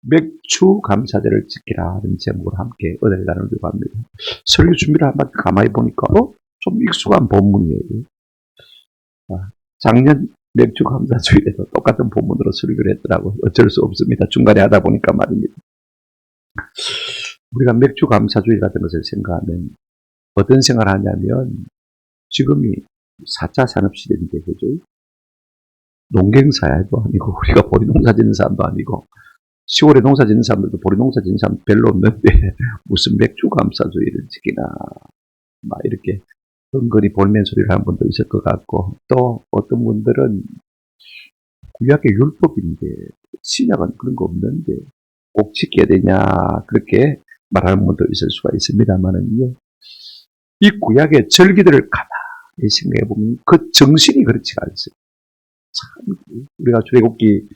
맥주 감사제를 지키라 하는 제목으로 함께 은혜를 나누려고 합니다. 설교 준비를 한번 가만히 보니까 좀 익숙한 본문이에요. 작년 맥주 감사주일에도 똑같은 본문으로 설교를 했더라고요. 어쩔 수 없습니다. 중간에 하다 보니까 말입니다. 우리가 맥주 감사주일 같은 것을 생각하면 어떤 생각을 하냐면 지금이 4차 산업시대인데 그죠? 농경사야도 아니고 우리가 보리농사 짓는 사람도 아니고 시골에 농사 짓는 사람들도 보리농사 짓는 사람 별로 없는데 무슨 맥주 감사주일을 지키나 막 이렇게 은근히 볼멘 소리를 하는 분도 있을 것 같고, 또 어떤 분들은 구약의 율법인데 신약은 그런 거 없는데 꼭 지켜야 되냐 그렇게 말하는 분도 있을 수가 있습니다만은요, 이 구약의 절기들을 가만히 생각해 보면 그 정신이 그렇지가 않습니다. 참 우리가 출애굽기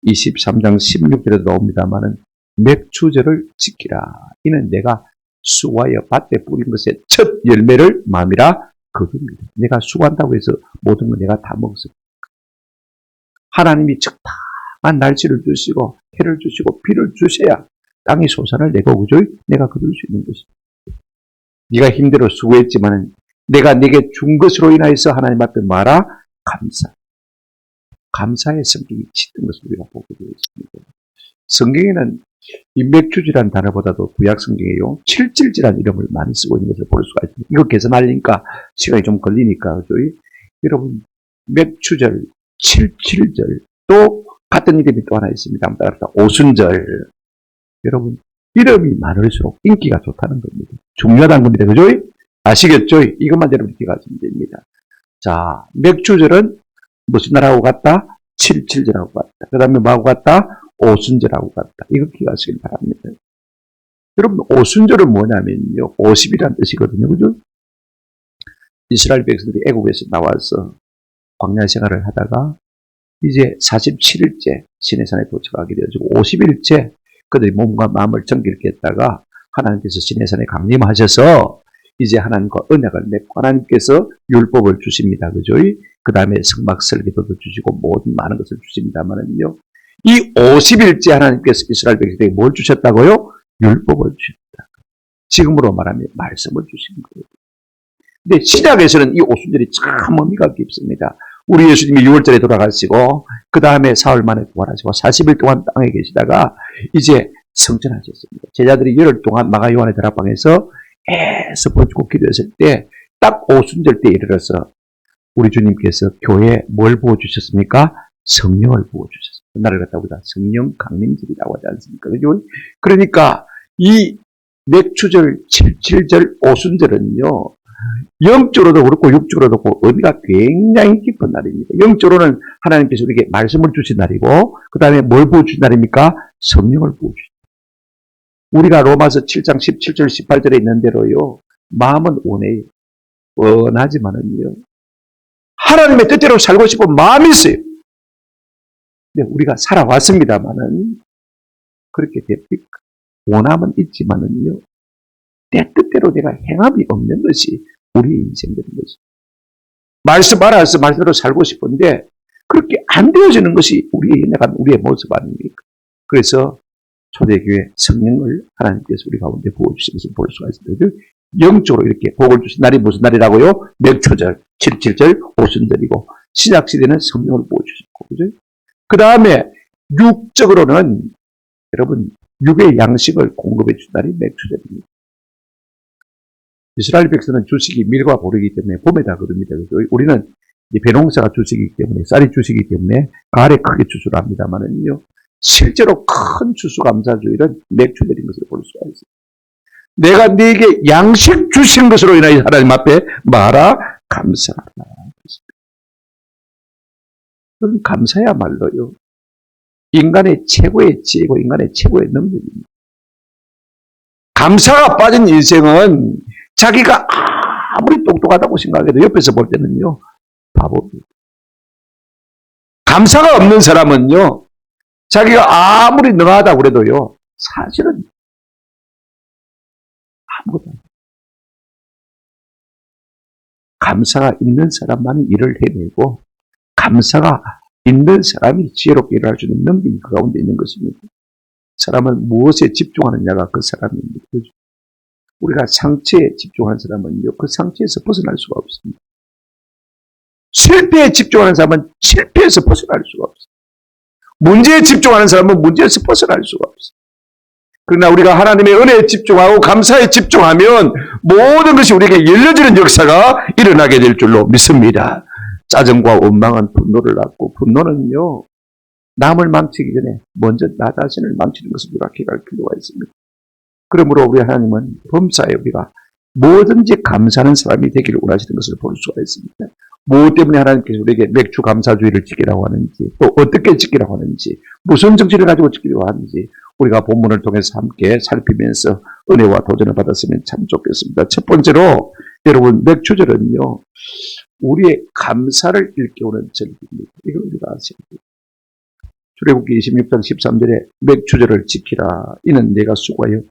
23장 16절에도 나옵니다만은 맥주절을 지키라. 이는 내가 수고하여 밭에 뿌린 것의 첫 열매를 마음이라 거둡니다. 내가 수고한다고 해서 모든 걸 내가 다 먹었습니다. 하나님이 적당한 날씨를 주시고 해를 주시고 비를 주셔야 땅이 솟아날 내가 그죠? 내가 거둘 수 있는 것입니다. 네가 힘들어 수고했지만 내가 네게 준 것으로 인하여서 하나님 앞에 말아 감사. 감사의 성격이 짙은 것을 우리가 보게 되어 있습니다. 성경에는 이 맥주지라는 단어보다도 구약 성경에요 7질지라는 이름을 많이 쓰고 있는 것을 볼 수가 있습니다. 이거 계산하려니까 시간이 좀 걸리니까 그죠? 여러분 맥주절, 7.7절 또 같은 이름이 또 하나 있습니다. 따라서 오순절. 여러분 이름이 많을수록 인기가 좋다는 겁니다. 중요하다는 겁니다. 그죠? 아시겠죠? 이것만 여러분 기억하시면 됩니다. 자, 맥주절은 무슨 날하고 같다? 7.7절하고 같다. 그 다음에 뭐하고 같다? 오순절하고 같다. 이거 기억하시길 바랍니다. 여러분 오순절은 뭐냐면요 50이라는 뜻이거든요. 그죠? 이스라엘 백성들이 애국에서 나와서 광야 생활을 하다가 이제 47일째 시내산에 도착하게 되어지고 50일째 그들이 몸과 마음을 정결케 했다가 하나님께서 시내산에 강림하셔서 이제 하나님과 언약을 맺고 하나님께서 율법을 주십니다. 그죠? 그 다음에 성막 설계도도 주시고 모든 많은 것을 주십니다만은요. 이 50일째 하나님께서 이스라엘 백성에게 뭘 주셨다고요? 율법을 주셨다. 지금으로 말하면 말씀을 주신 거예요. 근데 신약에서는 이 오순절이 참 의미가 깊습니다. 우리 예수님이 6월절에 돌아가시고 그 다음에 사흘 만에 부활하시고 40일 동안 땅에 계시다가 이제 성전하셨습니다. 제자들이 열흘 동안 마가 요한의 다락방에서 애써 버티고 기도했을 때 딱 오순절 때 이르러서 우리 주님께서 교회에 뭘 부어주셨습니까? 성령을 부어주셨습니다. 그날을 갖다 우리가 성령 강림절이라고 하지 않습니까? 그죠? 그러니까 이 맥주절, 7.7절, 오순절은요 영적으로도 그렇고 육적으로도 그렇고 의미가 굉장히 깊은 날입니다. 영적으로는 하나님께서 우리에게 말씀을 주신 날이고 그 다음에 뭘 부어주신 날입니까? 성령을 부어주신 날. 우리가 로마서 7장 17절 18절에 있는 대로요 마음은 원해요. 원하지만은요 하나님의 뜻대로 살고 싶은 마음이 있어요. 근데 우리가 살아왔습니다만은 그렇게 됩니까? 원함은 있지만은요 내 뜻대로 내가 행함이 없는 것이 우리의 인생들인 것입니다. 말씀 알아서 말씀대로 살고 싶은데 그렇게 안 되어지는 것이 우리의 모습 아닙니까? 그래서 초대교회 성령을 하나님께서 우리 가운데 부어주신 것을 볼 수가 있습니다. 영적으로 이렇게 복을 주신 날이 무슨 날이라고요? 맥주절, 7.7절, 오순절이고 신약시대는 성령을 부어주셨고 그죠? 그 다음에 육적으로는 여러분 육의 양식을 공급해 준 날이 맥주절입니다. 이스라엘 백성은 주식이 밀과 보리이기 때문에 봄에다 거둡니다. 우리는 배농사가 주식이기 때문에 쌀이 주식이기 때문에 가을에 크게 추수를 합니다만은요. 실제로 큰 추수감사주일은 맥주절인 것을 볼 수가 있습니다. 내가 네게 양식 주신 것으로 인하여 하나님 앞에 말아 감사하라. 그건 감사야말로요. 인간의 최고의 지혜고 인간의 최고의 능력입니다. 감사가 빠진 인생은 자기가 아무리 똑똑하다고 생각해도 옆에서 볼 때는요 바보입니다. 감사가 없는 사람은요 자기가 아무리 능하다고 그래도요 사실은 아무것도 아닙니다. 감사가 있는 사람만이 일을 해내고 감사가 있는 사람이 지혜롭게 일할 수 있는 능력이 그 가운데 있는 것입니다. 사람은 무엇에 집중하느냐가 그 사람입니다. 우리가 상처에 집중하는 사람은요, 그 상처에서 벗어날 수가 없습니다. 실패에 집중하는 사람은 실패에서 벗어날 수가 없습니다. 문제에 집중하는 사람은 문제에서 벗어날 수가 없습니다. 그러나 우리가 하나님의 은혜에 집중하고 감사에 집중하면 모든 것이 우리에게 열려지는 역사가 일어나게 될 줄로 믿습니다. 짜증과 원망은 분노를 낳고, 분노는요, 남을 망치기 전에 먼저 나 자신을 망치는 것을 우리가 할 필요가 있습니다. 그러므로 우리 하나님은 범사에 우리가 뭐든지 감사하는 사람이 되기를 원하시는 것을 볼 수가 있습니다. 무엇 때문에 하나님께서 우리에게 맥주 감사주의를 지키라고 하는지, 또 어떻게 지키라고 하는지, 무슨 정치를 가지고 지키려고 하는지 우리가 본문을 통해서 함께 살피면서 은혜와 도전을 받았으면 참 좋겠습니다. 첫 번째로 여러분, 맥주절은요, 우리의 감사를 일깨우는 절기입니다. 이걸 우리가 아셔야 돼요. 출애굽기 26장 13절에 맥주절을 지키라. 이는 내가 수고하여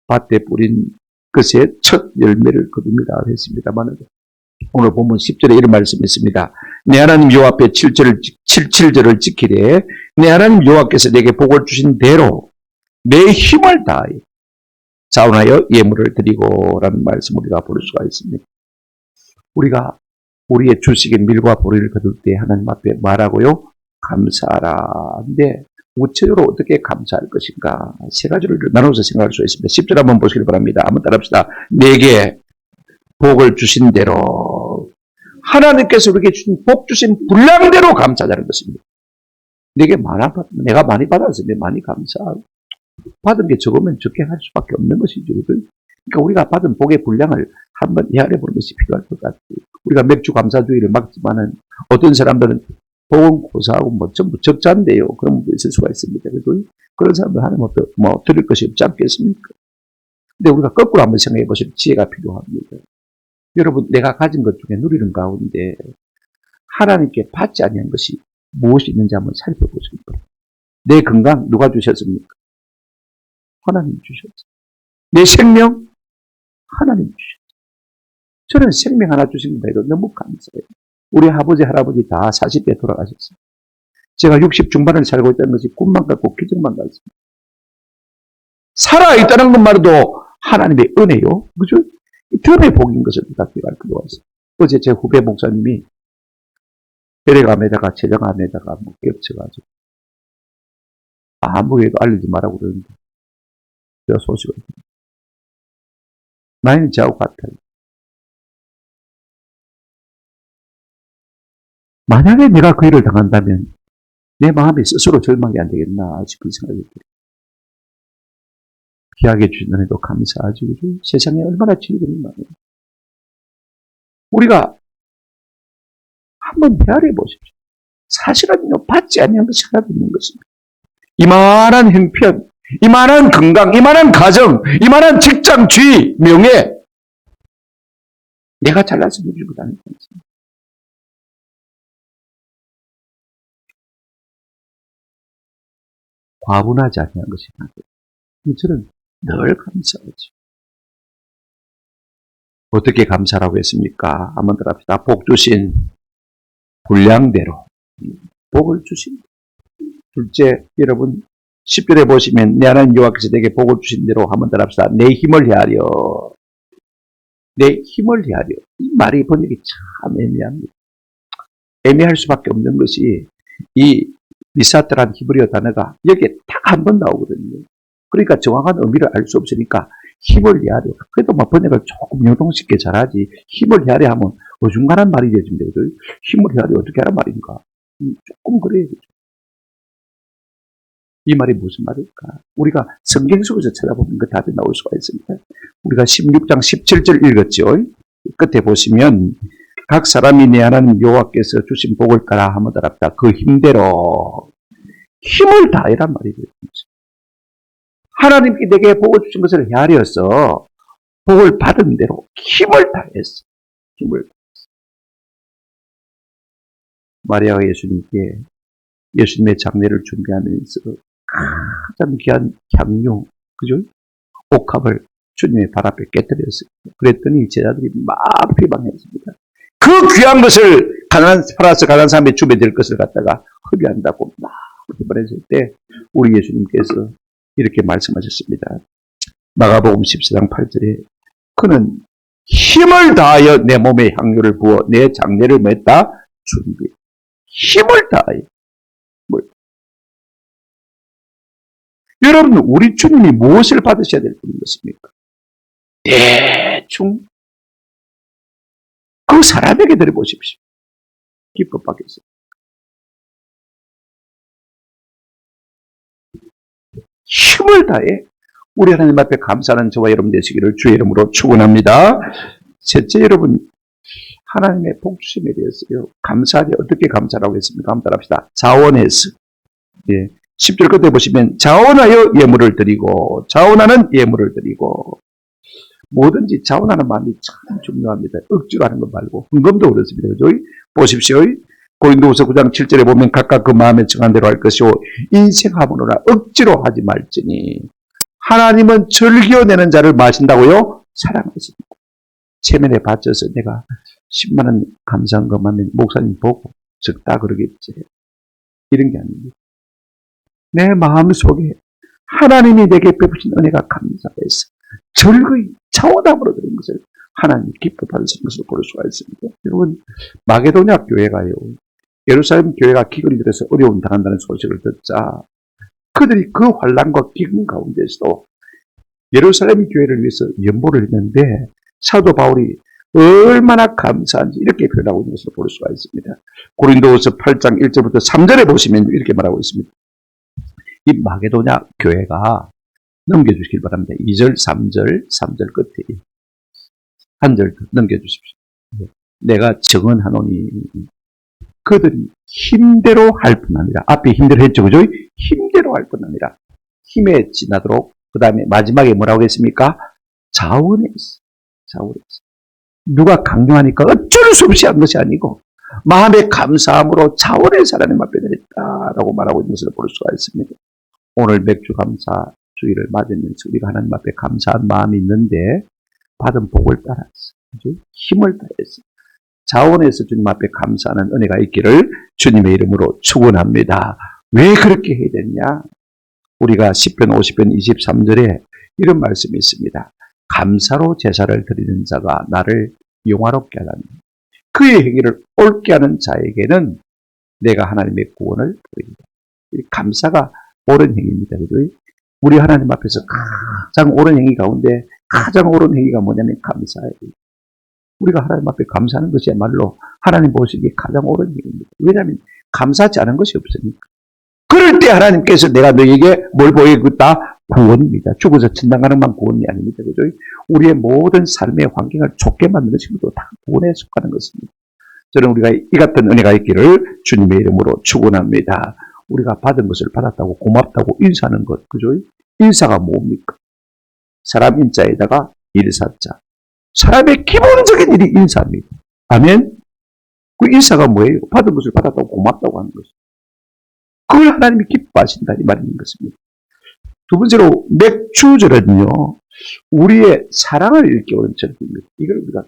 밭에 뿌린 것의 첫 열매를 거둡니다. 했습니다만 오늘 보면 10절에 이런 말씀이 있습니다. 내 하나님 여호와 앞에 7절을 지키되 내 하나님 여호와께서 내게 복을 주신 대로 내 힘을 다하여 자원하여 예물을 드리고라는 말씀 우리가 볼 수가 있습니다. 우리가 우리의 주식의 밀과 보리를 거둘 때 하나님 앞에 말하고요, 감사하라. 근데 구체적으로 어떻게 감사할 것인가? 세 가지를 나눠서 생각할 수 있습니다. 10절 한번 보시길 바랍니다. 한번 따라합시다. 내게 복을 주신 대로, 하나님께서 우리에게 주신 복 주신 분량대로 감사하는 것입니다. 내가 많이 받았으면 많이 감사하고, 받은 게 적으면 적게 할 수밖에 없는 것이죠. 그러니까 우리가 받은 복의 분량을 한번 헤아려 보는 것이 필요할 것 같아요. 우리가 맥주 감사주의를 막지만은 어떤 사람들은 복은 고사하고 뭐 전부 적자인데요. 그런 분도 있을 수가 있습니다. 그래도 그런 사람들 하나님 뭐 드릴 것이 없지 않겠습니까? 근데 우리가 거꾸로 한번 생각해 보시면 지혜가 필요합니다. 여러분, 내가 가진 것 중에 누리는 가운데 하나님께 받지 아니한 것이 무엇이 있는지 한번 살펴보시기 바랍니다. 내 건강 누가 주셨습니까? 하나님 주셨어요. 내 생명 하나님 주셨어요. 저는 생명 하나 주신 것에도 너무 감사해요. 우리 아버지, 할아버지 다 40대 돌아가셨어요. 제가 60 중반을 살고 있다는 것이 꿈만 같고 기적만 같습니다. 살아있다는 것만으로도 하나님의 은혜요. 그죠? 덤의 복인 것을 우리가 기억할 필요가 있어요. 어제 제 후배 목사님이 혈액암에다가 췌장암에다가 뭐 겹쳐가지고 아무에도 알리지 말라고 그러는데 제가 소식을 듣습니다. 나이는 저하고 같아요. 만약에 내가 그 일을 당한다면 내 마음이 스스로 절망이 안 되겠나 싶은 생각이 들어요. 귀하게 주신 은혜도 감사하지. 세상에 얼마나 진리들이 많아요. 우리가 한번 헤아려 보십시오. 사실은요, 받지 않는 것이 하나도 없는 것입니다. 이만한 형편, 이만한 건강, 이만한 가정, 이만한 직장, 지위, 명예, 내가 잘나서 누리는 것 아니지 않습니까? 과분하지 않는 것이 하나도. 저는 늘 감사하죠. 어떻게 감사라고 했습니까? 한번 더 합시다. 복 주신 분량대로 복을 주신. 둘째, 여러분 10절에 보시면 내 하나님 여호와께서 내게 복을 주신 대로 한번 더 합시다. 내 힘을 헤아려. 내 힘을 헤아려. 이 말이 번역이 참 애매합니다. 애매할 수밖에 없는 것이 이 미사트란 히브리어 단어가 여기에 딱 한 번 나오거든요. 그러니까 정확한 의미를 알 수 없으니까 힘을 헤아려. 그래도 뭐 번역을 조금 요동식게 잘하지. 힘을 헤아려 하면 어중간한 말이 되어집니다. 힘을 헤아려 어떻게 하란 말인가? 조금 그래요. 이 말이 무슨 말일까? 우리가 성경 속에서 찾아보면 그 답이 나올 수가 있습니다. 우리가 16장 17절 읽었죠. 끝에 보시면 각 사람이 내 하나님 여호와께서 주신 복을 따라 하면 따랍니다. 그 힘대로 힘을 다해란 말이 되죠. 하나님께 내게 복을 주신 것을 헤아려서 복을 받은 대로 힘을 다했어. 힘을 다했어. 마리아가 예수님의 장례를 준비하면서 가장 귀한 향료, 그죠? 옥합을 주님의 발 앞에 깨뜨렸어요. 그랬더니 제자들이 막 비방했습니다. 그 귀한 것을 팔아서 가난한 사람의 주변에 될 것을 갖다가 허비한다고 막 비판했을 때 우리 예수님께서 이렇게 말씀하셨습니다. 마가복음 14장 8절에 그는 힘을 다하여 내 몸에 향료를 부어 내 장례를 맺다 준비. 힘을 다하여. 여러분, 우리 주님이 무엇을 받으셔야 될 분인 것입니까? 대충 그 사람에게 드려보십시오. 기쁨 받겠습니다. 힘을 다해 우리 하나님 앞에 감사하는 저와 여러분 되시기를 주의 이름으로 축원합니다. 셋째, 여러분, 하나님의 복주심에 대해서요. 감사하게 어떻게 감사라고 했습니까? 한번 따라합시다. 자원해서. 예. 10절 끝에 보시면 자원하여 예물을 드리고 자원하는 예물을 드리고 뭐든지 자원하는 마음이 참 중요합니다. 억지로 하는 것 말고 헌금도 그렇습니다. 그죠? 보십시오. 고린도후서 9장 7절에 보면 각각 그 마음에 정한 대로 할 것이요 인생하모노라 억지로 하지 말지니 하나님은 즐겨내는 자를 마신다고요? 사랑하십니다. 체면에 바쳐서 내가 10만 원 감사한 것만 목사님 보고 적다 그러겠지. 이런 게 아닙니다. 내 마음속에 하나님이 내게 베푸신 은혜가 감사해서 즐거이 차오담으로 드린 것을 하나님 기뻐 받으시는 것을 볼 수가 있습니다. 여러분, 마게도냐 교회가요. 예루살렘 교회가 기근이 들어서 어려움 당한다는 소식을 듣자 그들이 그 환난과 기근 가운데서도 예루살렘 교회를 위해서 연보를 했는데 사도 바울이 얼마나 감사한지 이렇게 표현하고 있는 것을 볼 수가 있습니다. 고린도후서 8장 1절부터 3절에 보시면 이렇게 말하고 있습니다. 이 마게도냐 교회가 넘겨주시길 바랍니다. 2절, 3절 끝에 한 절 더 넘겨주십시오. 내가 증언하노니 그들이 힘대로 할 뿐 아니라 앞에 힘대로 했죠. 그죠? 힘대로 할 뿐 아니라 힘에 지나도록 그 다음에 마지막에 뭐라고 했습니까? 자원했어. 누가 강요하니까 어쩔 수 없이 한 것이 아니고 마음의 감사함으로 자원해서 하나님 앞에 드렸다라고 말하고 있는 것을 볼 수가 있습니다. 오늘 맥주 감사 주일을 맞으면서 우리가 하나님 앞에 감사한 마음이 있는데 받은 복을 따라서 힘을 다해서 자원해서 주님 앞에 감사하는 은혜가 있기를 주님의 이름으로 축원합니다. 왜 그렇게 해야 되냐? 우리가 10편 50편 23절에 이런 말씀이 있습니다. 감사로 제사를 드리는 자가 나를 영화롭게 하다니 그의 행위를 옳게 하는 자에게는 내가 하나님의 구원을 보입니다. 감사가 옳은 행위입니다. 우리 하나님 앞에서 가장 옳은 행위 가운데 가장 옳은 행위가 뭐냐면 감사예요. 우리가 하나님 앞에 감사하는 것이야말로 하나님 보시기에 가장 옳은 행위입니다. 왜냐하면 감사하지 않은 것이 없으니까. 그럴 때 하나님께서 내가 너에게 뭘 보여주겠다? 구원입니다. 죽어서 천당 가는 만 구원이 아닙니다. 그죠? 우리의 모든 삶의 환경을 좋게 만드는 것도 다 구원에 속하는 것입니다. 저는 우리가 이 같은 은혜가 있기를 주님의 이름으로 축원합니다. 우리가 받은 것을 받았다고 고맙다고 인사하는 것, 그죠? 인사가 뭡니까? 사람 인자에다가 일사자. 사람의 기본적인 일이 인사입니다. 아멘? 그 인사가 뭐예요? 받은 것을 받았다고 고맙다고 하는 것입니다. 그걸 하나님이 기뻐하신다 이 말인 것입니다. 두 번째로 맥주절은요. 우리의 사랑을 일깨우는 절기입니다. 이걸 우리가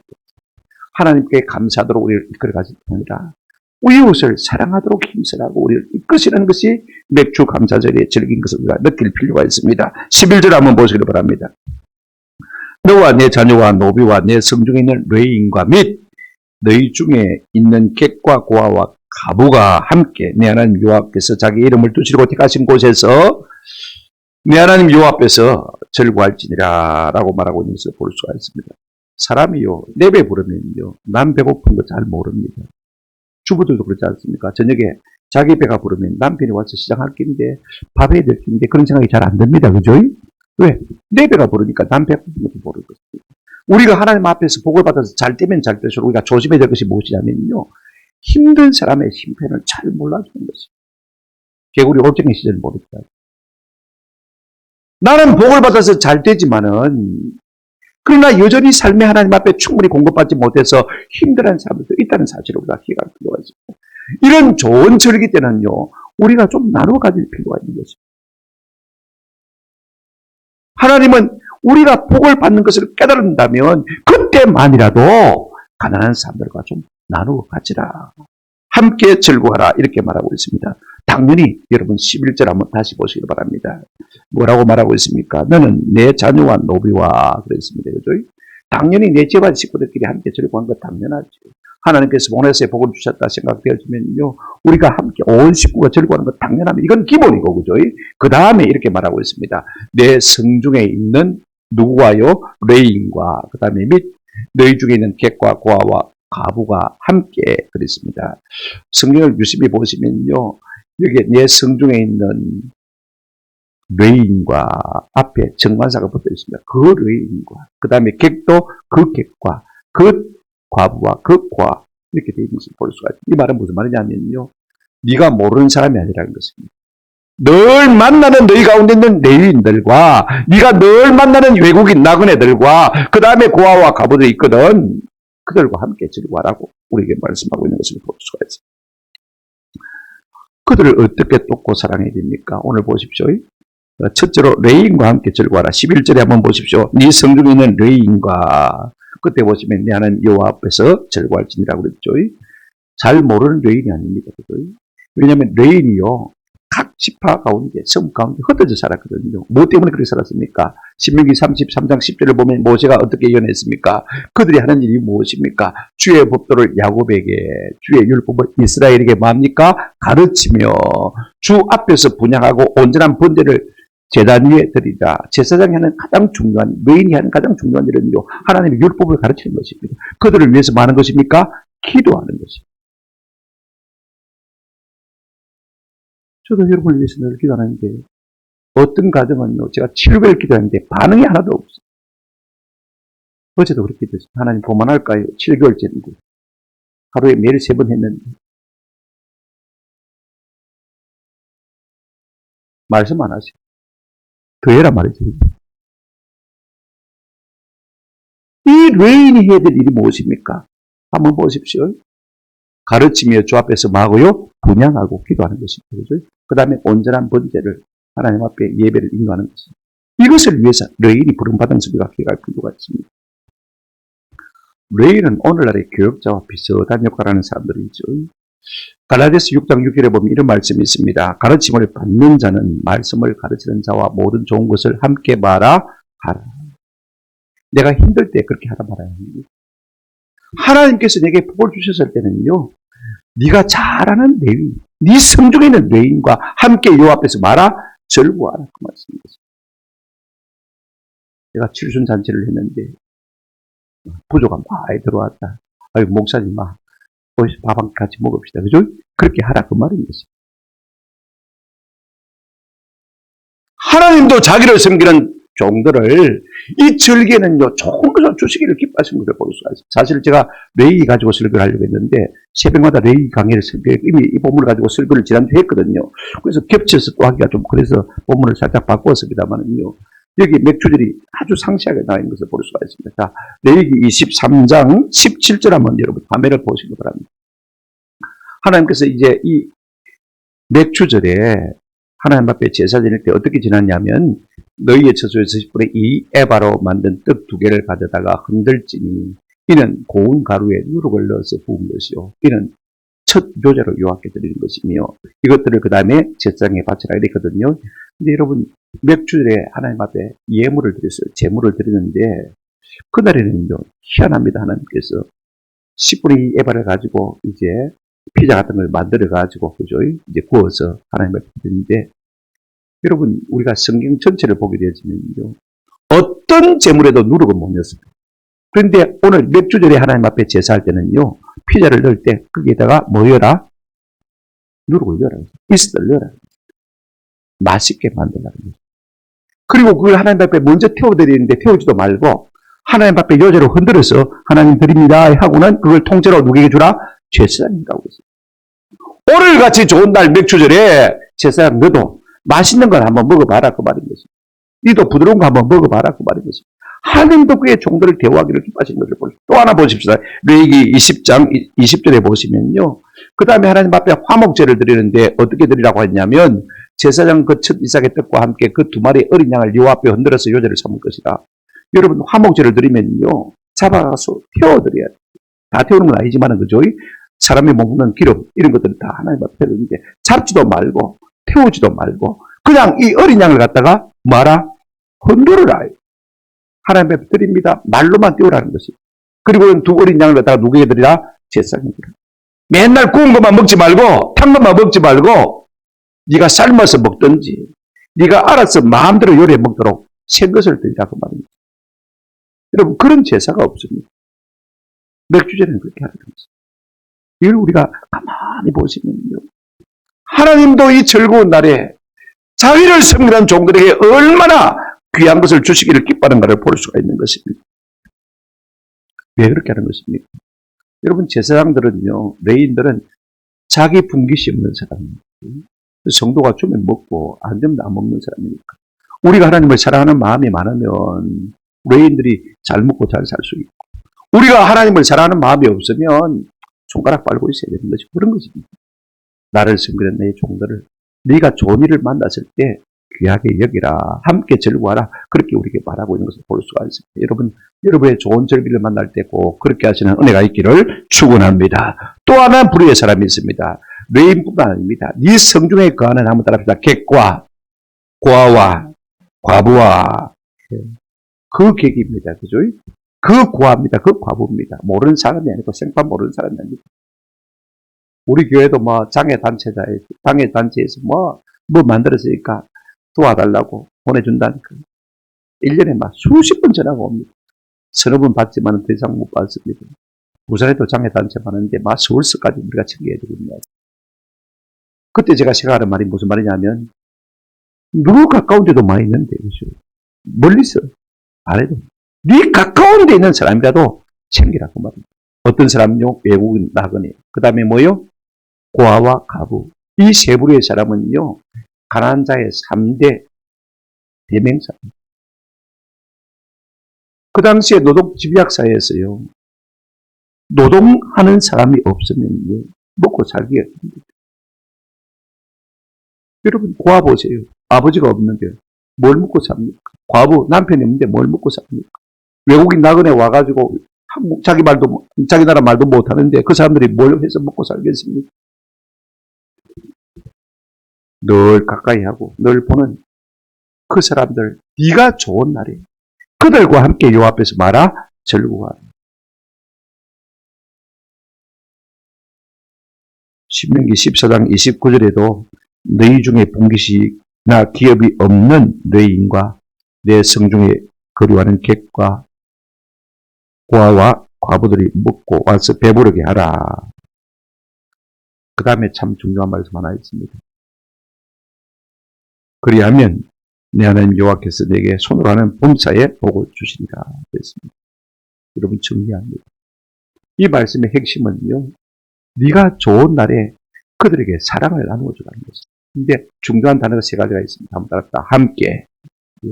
하나님께 감사하도록 우리를 이끌어가지 아니라 이웃을 사랑하도록 힘쓰라고 우리를 이끄시는 것이 맥주 감사절의 절기인 것을 우리가 느낄 필요가 있습니다. 11절 한번 보시기 바랍니다. 너와 내 자녀와 노비와 내 성중에 있는 레인과 및 너희 중에 있는 객과 고아와 가부가 함께 내 하나님 여호와 앞에서 자기 이름을 두시고 택하신 곳에서 내 하나님 여호와 앞에서 절구할지니라 라고 말하고 있는 것을 볼 수가 있습니다. 사람이요 내배 부르면요 남 배고픈 거 잘 모릅니다. 주부들도 그렇지 않습니까? 저녁에 자기 배가 부르면 남편이 와서 시장할 길인데 밥 해야 될 길인데 그런 생각이 잘 안 듭니다. 그죠? 왜? 내 배가 부르니까 남 배고픈 것도 모르겠습니다. 우리가 하나님 앞에서 복을 받아서 잘 되면 잘 될수록 우리가 조심해야 될 것이 무엇이냐면요. 힘든 사람의 심편을 잘 몰라주는 것입니다. 개구리 올챙이 시절 모르겠다. 나는 복을 받아서 잘 되지만은 그러나 여전히 삶의 하나님 앞에 충분히 공급받지 못해서 힘들어하는 사람들도 있다는 사실을 우리가 기억할 필요가 있습니다. 이런 좋은 절기 때는요. 우리가 좀 나눠 가질 필요가 있는 것입니다. 하나님은 우리가 복을 받는 것을 깨달은다면 그때만이라도 가난한 사람들과 좀 나누어 가지라 함께 즐거워하라 이렇게 말하고 있습니다. 당연히 여러분 11절 한번 다시 보시기 바랍니다. 뭐라고 말하고 있습니까? 너는 내 자녀와 노비와 그랬습니다. 그죠? 당연히 내 집안 식구들끼리 함께 즐거워하는 것 당연하죠. 하나님께서 보내서 복을 주셨다 생각되어지면요, 우리가 함께 온 식구가 즐거워하는 것 당연합니다. 이건 기본이고, 그죠? 그 다음에 이렇게 말하고 있습니다. 내 성중에 있는 누구와요? 레인과 그 다음에 및 너희 중에 있는 객과 고아와 가부가 함께 그랬습니다. 성경을 유심히 보시면요, 여기에 내 성중에 있는 레인과 앞에 정관사가 붙어 있습니다. 그 레인과 그 다음에 객도 그 객과 그 과부와 그 고아 이렇게 되어 있는 것을 볼 수가 있습니다. 이 말은 무슨 말이냐면요, 네가 모르는 사람이 아니라는 것입니다. 늘 만나는 너희 가운데 있는 레위인들과 네가 늘 만나는 외국인 나그네들과 그 다음에 고아와 가부들이 있거든. 그들과 함께 즐거워하라고 우리에게 말씀하고 있는 것을 볼 수가 있습니다. 그들을 어떻게 돕고 사랑해야 됩니까? 오늘 보십시오. 첫째로 레인과 함께 즐거워하라. 11절에 한번 보십시오. 네 성중에 있는 레인과 그때 보시면 내 하나님 여호와 앞에서 즐거워할지니라고 그랬죠. 잘 모르는 레인이 아닙니다. 왜냐하면 레인이요, 각 지파 가운데 성 가운데 흩어져 살았거든요. 뭐 때문에 그렇게 살았습니까? 신명기 33장 10절을 보면 모세가 어떻게 예언했습니까? 그들이 하는 일이 무엇입니까? 주의 법도를 야곱에게, 주의 율법을 이스라엘에게 뭡니까? 가르치며 주 앞에서 분향하고 온전한 번제를 제단 위에 드리자. 제사장이 하는 가장 중요한, 레인이 하는 가장 중요한 일은요, 하나님의 율법을 가르치는 것입니다. 그들을 위해서 뭐 하는 것입니까? 기도하는 것입니다. 저도 여러분을 위해서 늘 기도하는데, 어떤 가정은요, 제가 7개월 기도하는데 반응이 하나도 없어요. 어제도 그렇게 됐어요. 하나님 그만할까요? 7개월째인데. 하루에 매일 3번 했는데. 말씀 안 하세요. 더 해라 말이죠. 이 레인이 해야 될 일이 무엇입니까? 한번 보십시오. 가르치며 주 앞에서 마고요, 분향하고 기도하는 것입니다. 그죠? 그 다음에 온전한 번제를 하나님 앞에 예배를 인도하는 것입니다. 이것을 위해서 레인이 부름받은 우리가 기억할 필요가 있습니다. 레인은 오늘날의 교역자와 비슷한 역할을 하는 사람들이죠. 갈라디아서 6장 6절에 보면 이런 말씀이 있습니다. 가르침을 받는 자는 말씀을 가르치는 자와 모든 좋은 것을 함께 말하라. 내가 힘들 때 그렇게 하라 말아야 합니다. 하나님께서 내게 복을 주셨을 때는요, 네가 잘하는 레인, 네 성중에 있는 레인과 함께 요 앞에서 말아 즐거워하라 그 말씀입니다. 내가 칠순 잔치를 했는데 부조가 많이 들어왔다. 아유 목사님 밥 한 같이 먹읍시다. 그죠? 그렇게 하라 그 말입니다. 하나님도 자기를 섬기는 종들을 이 절기에는요, 좋은 것을 주시기를 기뻐하시는 것을 볼 수가 있어요. 사실 제가 레이 가지고 설교를 하려고 했는데, 새벽마다 레이 강의를 이미 이 본문을 가지고 설교를 지난주에 했거든요. 그래서 겹쳐서 또 하기가 좀 그래서 본문을 살짝 바꾸었습니다만은요, 여기 맥주들이 아주 상세하게 나와 있는 것을 볼 수가 있습니다. 자, 레위기 23장 17절 한번 여러분 화면을 보시기 바랍니다. 하나님께서 이제 이 맥주절에 하나님 앞에 제사 지낼 때 어떻게 지났냐면, 너희의 처소에서 10분의 2 에바로 만든 떡 2개를 가져다가 흔들지니 이는 고운 가루에 누룩을 넣어서 부은 것이요, 이는 첫 요제로 여호와께 드리는 것이며 이것들을 그 다음에 제사장에 바치라 이랬거든요. 근데 여러분 맥주절에 하나님 앞에 예물을 드렸어요. 제물을 드리는데 그날에는요, 희한합니다. 하나님께서 10분의 2 에바를 가지고 이제 피자 같은 걸 만들어 가지고, 그죠? 이제 구워서 하나님 앞에 드리는데, 여러분 우리가 성경 전체를 보게 되어지면요, 어떤 제물에도 누룩을 못 넣습니다. 그런데 오늘 맥주절에 하나님 앞에 제사할 때는요, 피자를 넣을 때 거기에다가 뭐 넣어라? 누룩을 넣어라. 이스트를 넣어라. 맛있게 만들라는 거죠. 그리고 그걸 하나님 앞에 먼저 태워드리는데 태우지도 말고 하나님 앞에 여제로 흔들어서 하나님 드립니다 하고는 그걸 통째로 누구에게 주라? 제사장이라고 했어요. 오늘같이 좋은 날 맥주절에 제사장 너도 맛있는 걸 한번 먹어봐라 그 말인 것입니다. 니도 부드러운 거 한번 먹어봐라 그 말인 것입니다. 하나님도 그의 종들을 대우하기를 기뻐하시는 것을 보십시오. 또 하나 보십시다. 레위기 20장 20절에 보시면요, 그 다음에 하나님 앞에 화목제를 드리는데 어떻게 드리라고 했냐면, 제사장 그 첫 이삭의 떡과 함께 그 2마리 어린 양을 여호와 앞에 흔들어서 요제를 삼을 것이다. 여러분 화목제를 드리면요, 잡아가서 태워드려야 돼요. 다 태우는 건 아니지만은 그죠? 사람이 먹는 기름 이런 것들은 다 하나님 앞에 드리는데 잡지도 말고 태우지도 말고 그냥 이 어린 양을 갖다가 뭐라? 헌돌으라. 하나님 앞에 드립니다. 말로만 띄우라는 것이. 그리고 두 어린 양을 갖다가 누구에게 드리라? 제사장에게 드리라. 맨날 구운 것만 먹지 말고 탄 것만 먹지 말고 네가 삶아서 먹든지 네가 알아서 마음대로 요리해 먹도록 새 것을 드리라고 말입니다. 여러분 그런 제사가 없습니다. 맥주제는 그렇게 하는 거죠. 이걸 우리가 가만히 보시면요. 하나님도 이 즐거운 날에 자기를 섬기는 종들에게 얼마나 귀한 것을 주시기를 기뻐하는가를 볼 수가 있는 것입니다. 왜 그렇게 하는 것입니까? 여러분 제사장들은요, 레위인들은 자기 분깃이 없는 사람입니다. 성도가 주면 먹고 안 되면 안 먹는 사람이니까. 우리가 하나님을 사랑하는 마음이 많으면 레위인들이 잘 먹고 잘 살 수 있고, 우리가 하나님을 사랑하는 마음이 없으면 손가락 빨고 있어야 되는 것이 그런 것입니다. 나를 섬기는 내 종들을 네가 좋은 일을 만났을 때 귀하게 여기라, 함께 즐거워하라, 그렇게 우리에게 말하고 있는 것을 볼 수가 있습니다. 여러분, 여러분의 좋은 절기를 만날 때 꼭 그렇게 하시는 은혜가 있기를 축원합니다. 또 하나 불의의 사람이 있습니다. 레위인뿐만 아닙니다. 네 성중에 거하는 한번 따라합시다. 객과 고아와 과부와 그 객입니다. 그죠? 그 고아입니다. 그 과부입니다. 모르는 사람이 아니고 생판 모르는 사람이 아닙니다. 우리 교회도 뭐 장애단체에서 뭐 만들었으니까 도와달라고 보내준다니까. 1년에 막 수십 번 전화가 옵니다. 서너 번 받지만 더 이상 못 받습니다. 부산에도 장애단체 많은데 막 서울서까지 우리가 챙겨야 되거든요. 그때 제가 생각하는 말이 무슨 말이냐면, 누구 가까운 데도 많이 있는데, 그죠? 멀리서 안 해도 네 가까운 데 있는 사람이라도 챙기라고 말입니다. 어떤 사람은요, 외국인 나그네, 그 다음에 뭐요? 고아와 가부. 이 세 부류의 사람은요, 가난한 자의 3대 대명사입니다. 그 당시에 노동 집약사회에서요, 노동하는 사람이 없으면요, 먹고 살기가 힘듭니다. 여러분, 고아 보세요. 아버지가 없는데 뭘 먹고 삽니까? 과부, 남편이 없는데 뭘 먹고 삽니까? 외국인 나그네 와가지고 자기 나라 말도 못하는데 그 사람들이 뭘 해서 먹고 살겠습니까? 늘 가까이 하고 늘 보는 그 사람들, 네가 좋은 날에 그들과 함께 요 앞에서 말아 즐거워하라. 신명기 14장 29절에도 너희 중에 분깃이나 기업이 없는 레위인과 내 성중에 거류하는 객과 고아와 과부들이 먹고 와서 배부르게 하라. 그 다음에 참 중요한 말씀 하나 있습니다. 그리하면 내 하나님 여호와께서 내게 손으로 하는 범사에 복을 주시리라 했습니다. 여러분 정리합니다. 이 말씀의 핵심은요, 네가 좋은 날에 그들에게 사랑을 나누어 주라는 것입니다. 근데 중요한 단어가 세 가지가 있습니다. 한번 따라합시다. 함께. 예.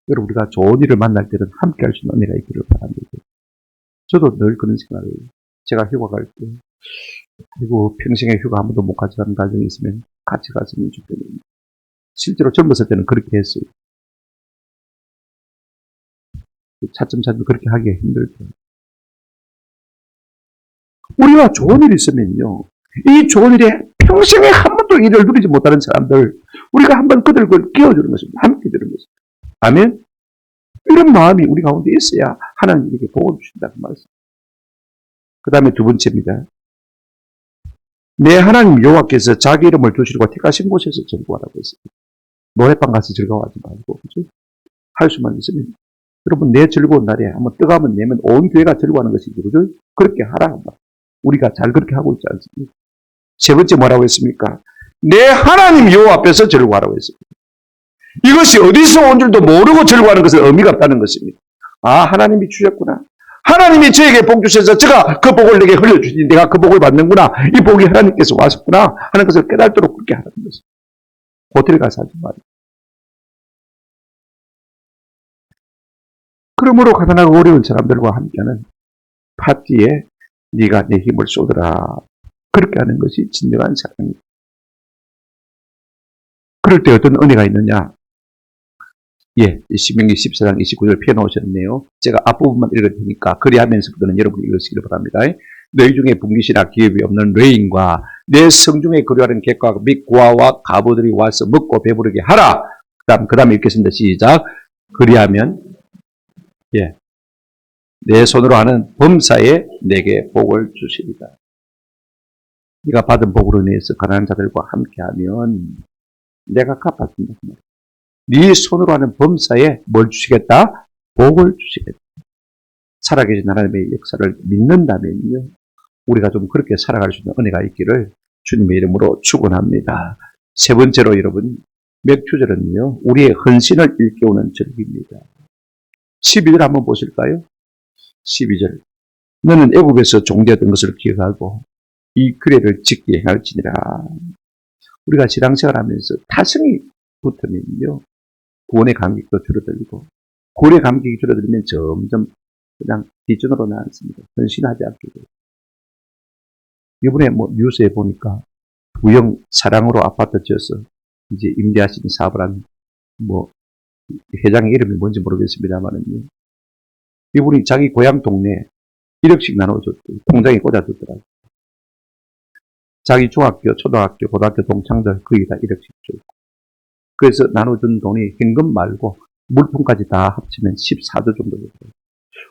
여러분 우리가 좋은 일을 만날 때는 함께 할 수 있는 은혜가 있기를 바랍니다. 저도 늘 그런 생각을 해요. 제가 휴가 갈 때, 그리고 평생에 휴가 한 번도 못 가져가는 가정이 있으면 같이 갔으면 좋겠는데, 실제로 젊었을 때는 그렇게 했어요. 차츰 그렇게 하기가 힘들더라고요. 우리가 좋은 일이 있으면요, 이 좋은 일에 평생에 한 번도 일을 누리지 못하는 사람들, 우리가 한번 그들을 끼워주는 것입니다. 함께 주는 것입니다. 아멘? 이런 마음이 우리 가운데 있어야 하나님에게 복을 주신다는 말씀. 그 다음에 두 번째입니다. 내 하나님 여호와께서 자기 이름을 두시고 택하신 곳에서 즐거워하라고 했습니다. 노래방 가서 즐거워하지 말고, 그죠? 할 수만 있으면. 여러분, 내 즐거운 날에 한번 뜨거움을 내면 온 교회가 즐거워하는 것이죠. 그죠? 그렇게 하라. 우리가 잘 그렇게 하고 있지 않습니까? 세 번째 뭐라고 했습니까? 내 하나님 여호와 앞에서 즐거워하라고 했습니다. 이것이 어디서 온 줄도 모르고 즐거워하는 것은 의미가 없다는 것입니다. 아, 하나님이 주셨구나. 하나님이 저에게 복 주셔서 제가 그 복을 내게 흘려주시니 내가 그 복을 받는구나. 이 복이 하나님께서 왔었구나 하는 것을 깨닫도록 그렇게 하라는 것입니다. 호텔에 가서 하지 말이에요. 그러므로 가난하고 어려운 사람들과 함께하는 파티에 네가 내 힘을 쏟아라. 그렇게 하는 것이 진정한 사랑입니다. 그럴 때 어떤 은혜가 있느냐? 예, 신명기 14장 29절 펴놓으셨네요. 제가 앞부분만 읽을 테니까 그리하면서부터는 여러분이 읽으시길 바랍니다. 너희 중에 분깃이나 기업이 없는 레인과 내 성중에 거류하는 객과 및 고아와 가부들이 와서 먹고 배부르게 하라. 그 다음 읽겠습니다. 시작. 그리하면 내 손으로 하는 범사에 내게 복을 주시리다. 네가 받은 복으로 인해서 가난한 자들과 함께하면 내가 갚아준다. 네 손으로 하는 범사에 뭘 주시겠다? 복을 주시겠다. 살아계신 하나님의 역사를 믿는다면요, 우리가 좀 그렇게 살아갈 수 있는 은혜가 있기를 주님의 이름으로 축원합니다. 세 번째로 여러분, 맥주절은요, 우리의 헌신을 일깨우는 절기입니다. 12절 한번 보실까요? 12절. 너는 애굽에서 종되었던 것을 기억하고 이 규례를 지키게 행할지니라. 우리가 신앙생활하면서 타성이 붙으면요, 구원의 감격도 줄어들고, 구원의 감격이 줄어들면 점점 그냥 뒷전으로 나앉습니다. 헌신하지 않게 돼요. 이번에 뉴스에 보니까 부영 사랑으로 아파트 지어서 이제 임대하신 사업을 한 회장의 이름이 뭔지 모르겠습니다만은요, 이분이 자기 고향 동네에 1억씩 나눠줬대요. 통장에 꽂아두더라고요. 자기 중학교, 초등학교, 고등학교 동창들 거의 다 1억씩 주고. 그래서 나눠준 돈이 현금 말고 물품까지 다 합치면 14조 정도 되더라고요.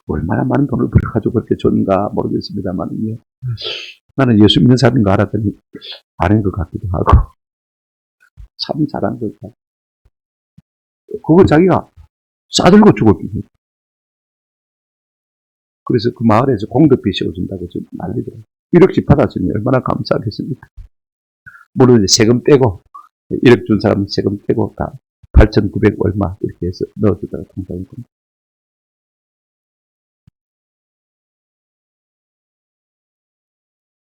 얼마나 많은 돈을 벌어가지고 그렇게 줬는가 모르겠습니다만요. 나는 예수 믿는 사람인 거 알았더니 아닌 것 같기도 하고. 참 잘한 것 같아요. 그거 자기가 싸들고 죽었거든요. 그래서 그 마을에서 공덕비 씌워준다고 좀 난리더라고요. 1억씩 받았으니 얼마나 감사하겠습니까? 물론 세금 빼고, 1억 준 사람은 세금 빼고 다 8,900 얼마 이렇게 해서 넣어주더라고요. 통장에.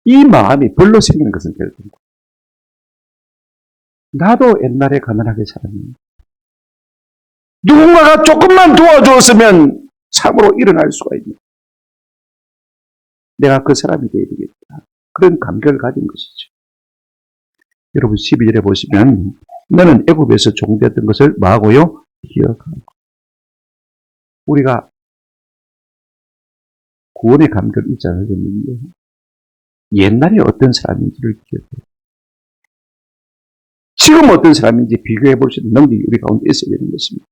이 마음이 벌로 생기는 것은 별겁니다. 나도 옛날에 가난하게 살았는데 누군가가 조금만 도와주었으면 참으로 일어날 수가 있는, 내가 그 사람이 되어야 되겠다, 그런 감격을 가진 것이죠. 여러분 12절에 보시면 너는 애굽에서 종되었던 것을 뭐하고요? 기억하고. 우리가 구원의 감격을 잊지 않으려면요, 옛날에 어떤 사람인지를 기억해요. 지금 어떤 사람인지 비교해 볼 수 있는 능력이 우리 가운데 있어야 되는 것입니다.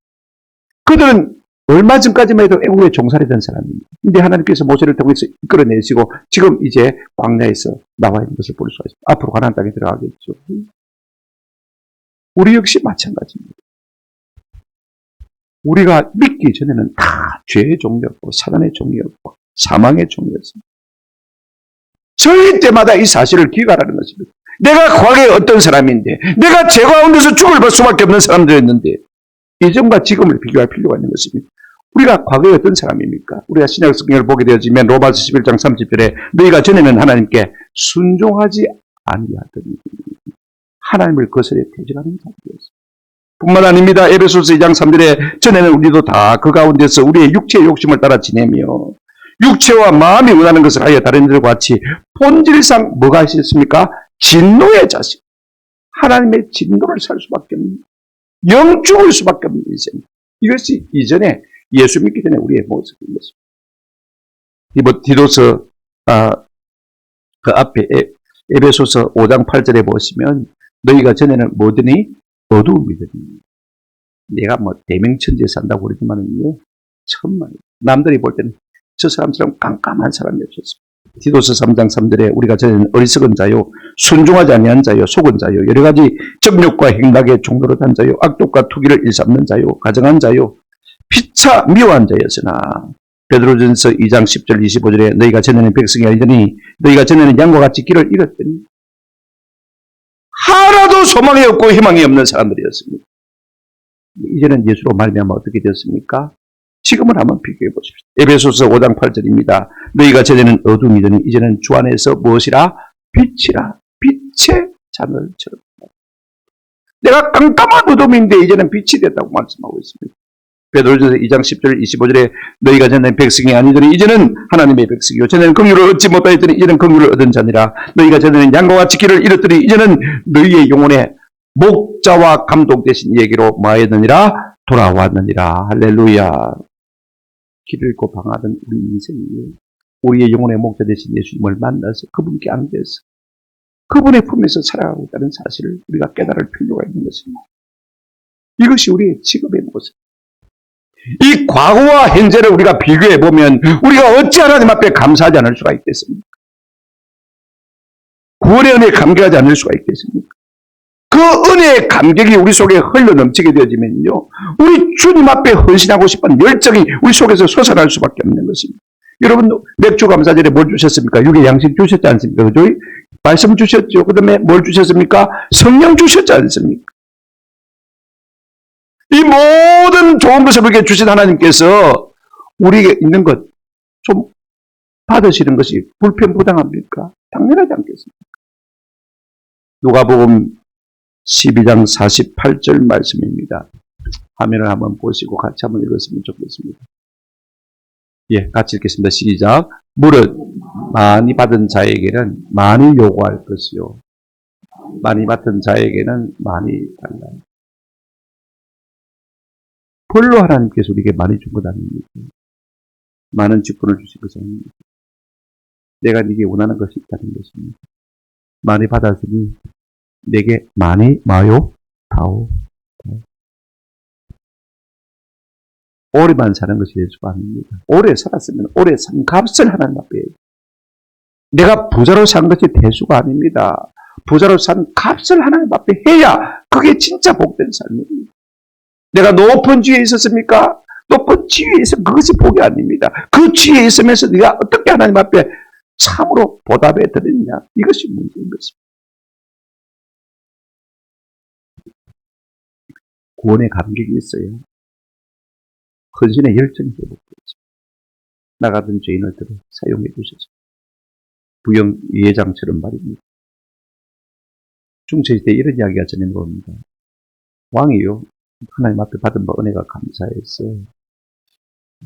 그들은 얼마 전까지만 해도 애국에 종살이던 사람입니다. 근데 하나님께서 모세를 통해서 이끌어내시고 지금 이제 광야에서 나와 있는 것을 볼 수가 있습니다. 앞으로 가나안 땅에 들어가겠죠. 우리 역시 마찬가지입니다. 우리가 믿기 전에는 다 죄의 종이었고 사단의 종이었고 사망의 종이었습니다. 저희 때마다 이 사실을 기억하라는 것입니다. 내가 과거에 어떤 사람인데, 내가 죄 가운데서 죽을 볼 수밖에 없는 사람들이었는데, 예전과 지금을 비교할 필요가 있는 것입니다. 우리가 과거에 어떤 사람입니까? 우리가 신약 성경을 보게 되어지면 로마서 11장 30절에 너희가 전에는 하나님께 순종하지 아니하더니 하나님을 거스려 대적하는 자들이었습니다. 뿐만 아닙니다. 에베소서 2장 3절에 전에는 우리도 다 그 가운데서 우리의 육체의 욕심을 따라 지내며 육체와 마음이 원하는 것을 하여 다른 이들과 같이 본질상 뭐가 있었습니까? 진노의 자식, 하나님의 진노를 살 수밖에 없는, 영죽을 수밖에 없는 인생. 이것이 이전에 예수 믿기 전에 우리의 모습인 것입니다. 디도서 그 앞에 에베소서 5장 8절에 보시면 너희가 전에는 뭐더니 어두움이더니, 내가 대명천지에 산다고 그러지만은요, 천만 남들이 볼 때는 저 사람처럼 깜깜한 사람이었습니다. 디도서 3장 3절에 우리가 전에는 어리석은 자요, 순종하지 아니한 자요, 속은 자요, 여러 가지 정욕과 행락의 종로로 단 자요, 악독과 투기를 일삼는 자요, 가정한 자요, 피차 미워한 자였으나 베드로전서 2장 10절 25절에 너희가 전에는 백성이 아니더니 너희가 전에는 양과 같이 길을 잃었더니 하나도 소망이 없고 희망이 없는 사람들이었습니다. 이제는 예수로 말미암아 어떻게 되었습니까? 지금을 한번 비교해 보십시오. 에베소서 5장 8절입니다. 너희가 전에는 어둠이더니 이제는 주 안에서 무엇이라? 빛이라. 빛의 자녀처럼. 내가 깜깜한 어둠인데 이제는 빛이 됐다고 말씀하고 있습니다. 베드로전서 2장 10절 25절에 너희가 전에는 백성이 아니더니 이제는 하나님의 백성이요 전에는 긍휼을 얻지 못하였더니 이제는 긍휼을 얻은 자니라. 너희가 전에는 양과 같이 길을 잃었더니 이제는 너희의 영혼의 목자와 감독 되신 얘기로 뭐하였느니라? 돌아왔느니라. 할렐루야. 길을 잃고 방하던 우리 인생이에요. 우리의 영혼의 목자 되신 예수님을 만나서 그분께 안겨서 그분의 품에서 살아가고 있다는 사실을 우리가 깨달을 필요가 있는 것입니다. 이것이 우리의 직업의 모습. 이 과거와 현재를 우리가 비교해 보면 우리가 어찌 하나님 앞에 감사하지 않을 수가 있겠습니까? 구원의 은혜에 감격하지 않을 수가 있겠습니까? 그 은혜의 감격이 우리 속에 흘러 넘치게 되어지면요, 우리 주님 앞에 헌신하고 싶은 열정이 우리 속에서 솟아날 수밖에 없는 것입니다. 여러분, 맥주 감사절에 뭘 주셨습니까? 육의 양식 주셨지 않습니까? 그죠? 말씀 주셨죠. 그 다음에 뭘 주셨습니까? 성령 주셨지 않습니까? 이 모든 좋은 것을 우리에게 주신 하나님께서 우리에게 있는 것 좀 받으시는 것이 불편부당합니까? 당연하지 않겠습니까? 누가복음 12장 48절 말씀입니다. 화면을 한번 보시고 같이 한번 읽었으면 좋겠습니다. 예, 같이 읽겠습니다. 시작. 무릇 많이 받은 자에게는 많이 요구할 것이요, 많이 받은 자에게는 많이 달라. 별로 하나님께서 우리에게 많이 준 것 아닙니까? 많은 직분을 주신 것이 아닙니까? 내가 네게 원하는 것이 있다는 것입니다. 많이 받았으니 내게 많이 마요 다오. 오래만 사는 것이 예수가 아닙니다. 오래 살았으면 오래 산 값을 하나님 앞에 해야죠. 내가 부자로 산 것이 대수가 아닙니다. 부자로 산 값을 하나님 앞에 해야 그게 진짜 복된 삶입니다. 내가 높은 지위에 있었습니까? 높은 지위에 있으면 그것이 복이 아닙니다. 그 지위에 있으면서 네가 어떻게 하나님 앞에 참으로 보답해 드렸냐, 이것이 문제인 것입니다. 구원의 감격이 있어요. 헌신의 열정이 회복되었습니다. 나가던 죄인을 들어 사용해 주셔서 부영 예장처럼 말입니다. 중세시대 이런 이야기가 전해 나옵니다. 왕이요, 하나님 앞에 받은 바 은혜가 감사해서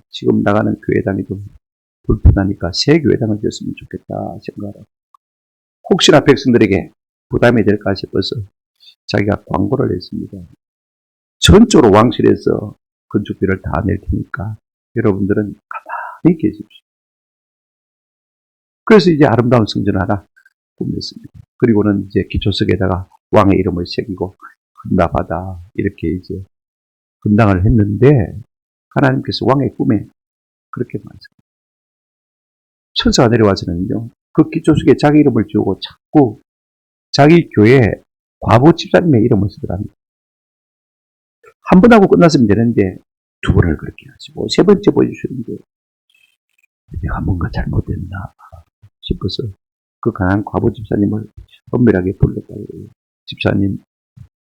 지금 나가는 교회당에도 불편하니까 새 교회당을 지었으면 좋겠다 생각하고, 혹시나 백성들에게 부담이 될까 싶어서 자기가 광고를 했습니다. 전적으로 왕실에서 건축비를 다 낼 테니까 여러분들은 가만히 계십시오. 그래서 이제 아름다운 성전을 하나 꾸몄습니다. 그리고는 이제 기초석에다가 왕의 이름을 새기고 건답하다 이렇게 이제 건당을 했는데, 하나님께서 왕의 꿈에 그렇게 말씀합니다. 천사가 내려와서는요, 그 기초석에 자기 이름을 지우고 자꾸 자기 교회에 과부 집사님의 이름을 쓰더랍니다. 한 번 하고 끝났으면 되는데 두 번을 그렇게 하시고 세 번째 보여주시는데, 내가 뭔가 잘못됐나 싶어서 그 가난한 과부 집사님을 엄밀하게 불렀다고 해요. 집사님,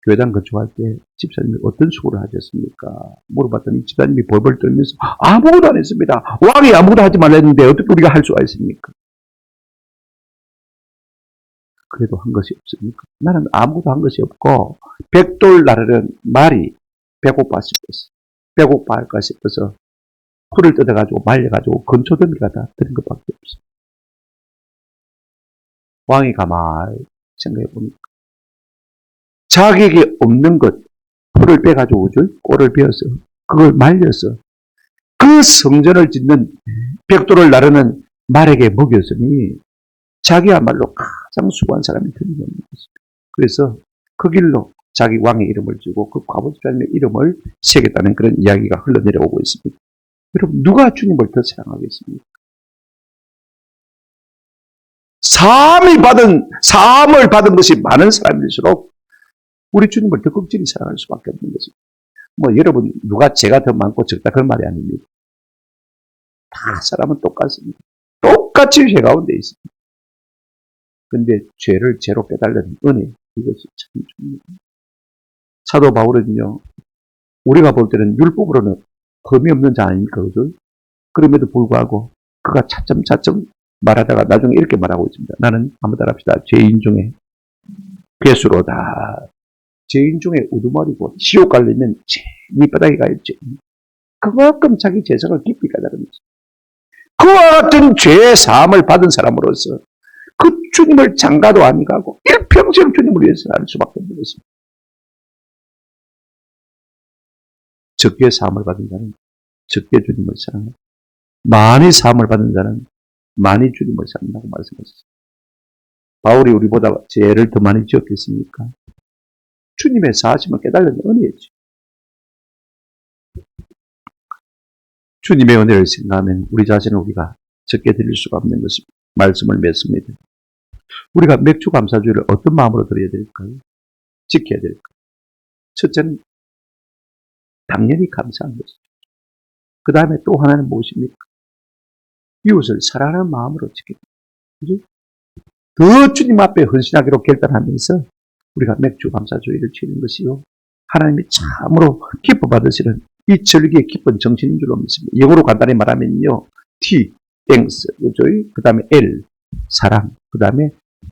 교회당 건축할 때 집사님이 어떤 수고를 하셨습니까? 물어봤더니 집사님이 벌벌 떨면서 아무것도 안 했습니다. 왕이 아무것도 하지 말라 했는데 어떻게 우리가 할 수가 있습니까? 그래도 한 것이 없습니까? 나는 아무것도 한 것이 없고 백돌 나르는 말이 배고파 싶었어. 배고파 할까 싶어서 풀을 뜯어가지고 말려가지고 건초더미가 다 드는 것밖에 없어. 왕이 가만히 생각해보니까 자기에게 없는 것, 풀을 빼가지고 꼴을 베어서 그걸 말려서 그 성전을 짓는 벽돌을 나르는 말에게 먹였으니 자기야말로 가장 수고한 사람이 틀림없는 것입니다. 그래서 그 길로 자기 왕의 이름을 주고 그 과부집사님의 이름을 새겼다는 그런 이야기가 흘러내려오고 있습니다. 여러분, 누가 주님을 더 사랑하겠습니까? 사함을 받은 것이 많은 사람일수록 우리 주님을 더 극진히 사랑할 수밖에 없는 것입니다. 뭐 여러분, 누가 죄가 더 많고 적다 그런 말이 아닙니다. 다 사람은 똑같습니다. 똑같이 죄 가운데 있습니다. 근데 죄를 죄로 빼달라는 은혜, 이것이 참 중요합니다. 사도 바울은요, 우리가 볼 때는 율법으로는 흠이 없는 자 아닙니까? 그죠? 그럼에도 불구하고 그가 차츰차츰 말하다가 나중에 이렇게 말하고 있습니다. 나는 한번 따라합시다. 죄인 중에 괴수로다. 죄인 중에 우두머리고 지옥 가려면 제일 밑바닥에 가야 죄인. 그만큼 자기 죄성을 깊이 깨달은 거죠. 그와 같은 죄의 사함을 받은 사람으로서 그 주님을 장가도 안 가고 일평생 주님을 위해서 살 수밖에 없는 것입니다. 적게 사함을 받은 자는 적게 주님을 사랑하고, 많이 사함을 받은 자는 많이 주님을 사랑한다고 말씀하셨어요. 바울이 우리보다 죄를 더 많이 지었겠습니까? 주님의 사하심을 깨달는 은혜였죠. 주님의 은혜를 생각하면 우리 자신을 우리가 적게 드릴 수가 없는 것입니다. 말씀을 맺습니다. 우리가 맥주 감사주의를 어떤 마음으로 드려야 될까요? 지켜야 될까요? 첫째는 당연히 감사한 것이죠. 그 다음에 또 하나는 무엇입니까? 이웃을 사랑하는 마음으로 지켜야 됩니다. 더 주님 앞에 헌신하기로 결단하면서 우리가 맥주 감사주의를 지키는 것이요. 하나님이 참으로 기뻐 받으시는 이 절기의 기쁜 정신인 줄로 믿습니다. 영어로 간단히 말하면요. T, thanks, 그 다음에 L, 사랑, 그 다음에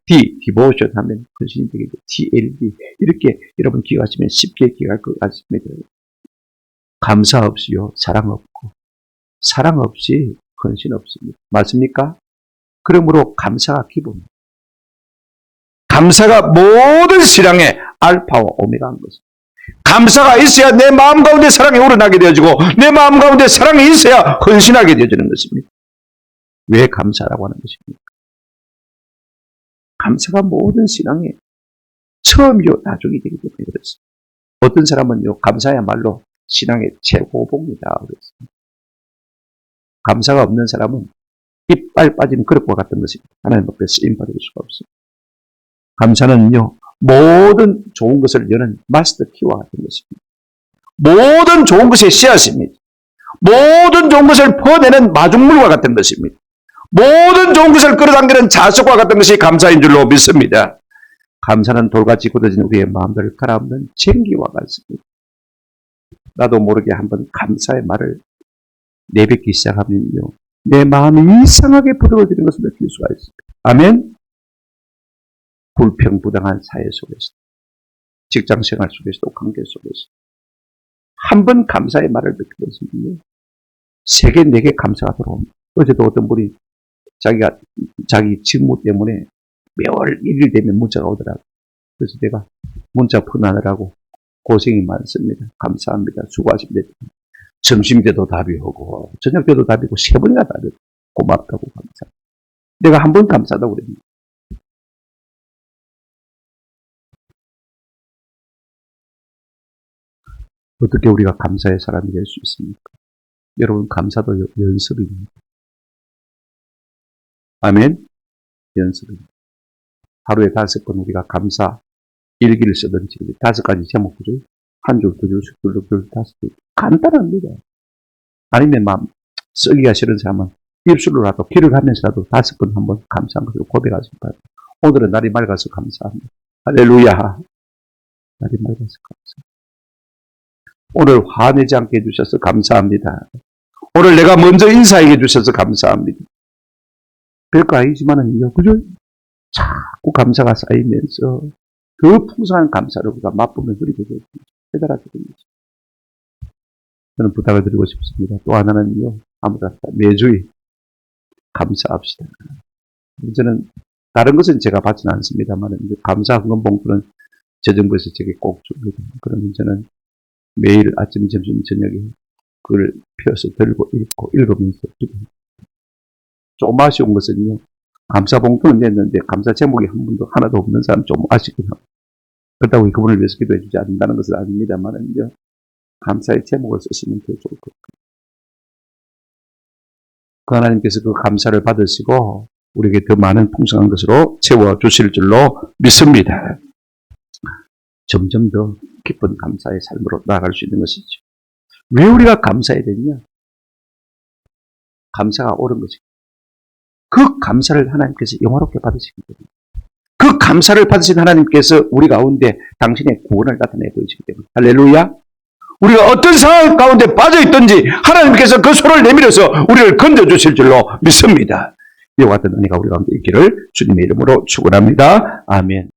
D, devotion 하면 헌신이 되겠죠. TLD. 이렇게 여러분 기억하시면 쉽게 기억할 것 같습니다. 감사 없이요. 사랑 없고. 사랑 없이 헌신 없습니다. 맞습니까? 그러므로 감사가 기본. 감사가 모든 신앙의 알파와 오메가인 것입니다. 감사가 있어야 내 마음 가운데 사랑이 우러나게 되어지고 내 마음 가운데 사랑이 있어야 헌신하게 되어지는 것입니다. 왜 감사라고 하는 것입니까? 감사가 모든 신앙의 처음이요 나중이 되기 때문에 그렇습니다. 어떤 사람은요 감사야말로 신앙의 최고봉이다 그랬습니다. 감사가 없는 사람은 이빨 빠진 그릇과 같은 것입니다. 하나님 앞에 쓰임받을 수가 없습니다. 감사는요 모든 좋은 것을 여는 마스터 키와 같은 것입니다. 모든 좋은 것의 씨앗입니다. 모든 좋은 것을 퍼내는 마중물과 같은 것입니다. 모든 좋은 것을 끌어당기는 자석과 같은 것이 감사인 줄로 믿습니다. 감사는 돌같이 굳어진 우리의 마음들을 갈아엎는 쟁기와 같습니다. 나도 모르게 한번 감사의 말을 내뱉기 시작하면요. 내 마음이 이상하게 부드러워지는 것을 느낄 수가 있습니다. 아멘? 불평부당한 사회 속에서, 직장생활 속에서도, 관계 속에서 한 번 감사의 말을 듣게 되시면요. 3개, 4개 감사가 들어옵니다. 어제도 어떤 분이 자기 직무 때문에 매월 1일 되면 문자가 오더라고요. 그래서 내가 문자 푸나느라고 고생이 많습니다. 감사합니다. 수고하십니다. 점심 때도 답이 오고 저녁 때도 답이 오고 3번이나 답이 오고 고맙다고 감사. 내가 한 번 감사하다고 그랬는데 어떻게 우리가 감사의 사람이 될 수 있습니까? 여러분 감사도 연습입니다. 아멘? 연습입니다. 하루에 5번 우리가 감사 일기를 쓰든지 5가지 제목들을 한 줄, 2줄, 10줄, 6줄, 5줄 간단합니다. 아니면 막 쓰기가 싫은 사람은 입술로라도 귀를 하면서라도 5번 한번 감사한 것을 고백하십니다. 오늘은 날이 맑아서 감사합니다. 할렐루야. 날이 맑아서 감사합니다. 오늘 화내지 않게 해주셔서 감사합니다. 오늘 내가 먼저 인사하게 해주셔서 감사합니다. 별거 아니지만은요, 그죠? 자꾸 감사가 쌓이면서 더 풍성한 감사를 우리가 맛보면 그리 되게 깨달아지게 됩니다. 저는 부탁을 드리고 싶습니다. 또 하나는요, 아무나 매주에 감사합시다. 저는 다른 것은 제가 받지는 않습니다만 감사 헌금 봉투는 제 정부에서 제게 꼭 줍니다. 그러면 저는 매일 아침, 점심, 저녁에 그걸 펴서 들고 읽고 읽으면서 기도합니다. 좀 아쉬운 것은요. 감사 봉투는 냈는데 감사 제목이 한 번도 하나도 없는 사람 좀 아쉽긴 합니다. 그렇다고 그분을 위해서 기도해 주지 않는다는 것은 아닙니다만은요. 감사의 제목을 쓰시면 더 좋을 것 같아요. 그 하나님께서 그 감사를 받으시고 우리에게 더 많은 풍성한 것으로 채워주실 줄로 믿습니다. 점점 더 깊은 감사의 삶으로 나아갈 수 있는 것이죠. 왜 우리가 감사해야 되냐? 감사가 옳은 것이죠. 그 감사를 하나님께서 영화롭게 받으시기 때문에 그 감사를 받으신 하나님께서 우리 가운데 당신의 구원을 나타내 보이시기 때문에 할렐루야. 우리가 어떤 상황 가운데 빠져있든지 하나님께서 그 손을 내밀어서 우리를 건져주실 줄로 믿습니다. 이와 같은 은혜가 우리 가운데 있기를 주님의 이름으로 축원합니다. 아멘.